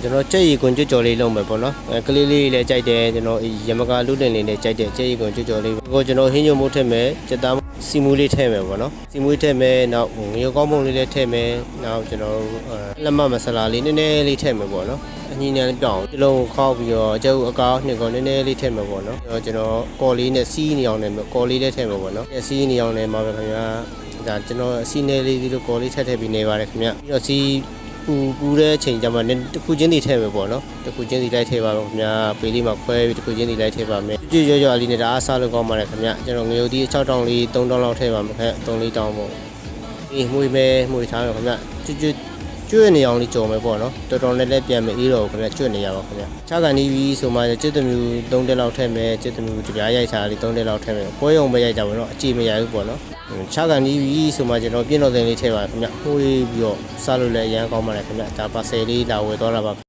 ကျွန်တော်ကြက်ရီကွန်ကြွကြော်လေးလုံးမယ်ပေါ့နော်ကလေးလေးလည်းကြိုက်တယ်ကျွန်တော်ရမကလူတင်လေးလည်းကြိုက်တယ်ကြက်ရီကွန်ကြွကြော်လေးကိုကျွန်တော်ဟင်းညိုမိုးထည့်မယ်ကြက်သားစီမူလေးထည့်မယ်ပေါ့နော်စီမူထည့်မယ်နောက်ငရုတ်ကောင်းပုံလေးလည်းထည့်မယ်နောက်ကျွန်တော်လက်မမဆလာလေးနည်းနည်းလေးထည့်မယ်ပေါ့နော်အညီညာလေးပြောင်းဒီလုံးကိုခောက်ပြီးတော့ကျုပ်အကောက်နှစ်ကောနည်းနည်းလေးထည့်မယ်ပေါ့နော်ကျွန်တော်ကော်လေးနဲ့စီးနေအောင်လည်းကော်လေးလည်းထည့်မယ်ပေါ့နော်စီးနေအောင်လည်းမှာပဲခင်ဗျာဒါကျွန်တော်စီးနေလေးဒီလိုကော်လေးထည့်ပြီးနေပါတယ်ခင်ဗျပြီးတော့စီးပူတဲ့အချိန်ကျမှတစ်ခုချင်းစီထည့်မယ်ပေါ့နော်တစ်ခုချင်းစီလိုက်ထည့်ပါတော့ခင်ဗျာပေးလေးမှာခွဲပြီးတစ်ခုချင်းစီလိုက်ထည့်ပါမယ်ကြွကြွအလေးနဲ့ဒါအားစားလို့ကောင်းပါတယ်ခင်ဗျကျွန်တော်ငရုတ်ဒီ6တောင်းလေး3တောင်းလောက်ထည့်ပါမယ်ခင်ဗျ3လေးတောင်းပေါ့အေးမှုထားမယ်ခင်ဗျကျွတ်နေအောင်လေးကြော်မယ်ပေါ့နော်တော်တော်နဲ့လည်းပြန်မယ်အေးတော့ခင်ဗျကျွတ်နေရပါခင်ဗျခြားကန်နီးပြီးဆိုမှကျွတ်တမျိုး3တက်လောက်ထည့်မယ်ကျွတ်တမျိုးတပြားရိုက်ထားလေး3တက်လောက်ထည့်မယ်ပွဲရုံပဲရိုက်ကြပါတော့အကြည့်မရဘူးပေါ့နော်ခြားကန်နီးပြီးဆိုမှကျွန်တော်ပြင်းတော်တင်လေးထည့်ပါခင်ဗျမှုပြီးတော့စားလို့လည်းအရန်ကောင်းပါတယ်ခင်ဗျဒါပါဆယ်လေးလာဝယ်သွားတာပါ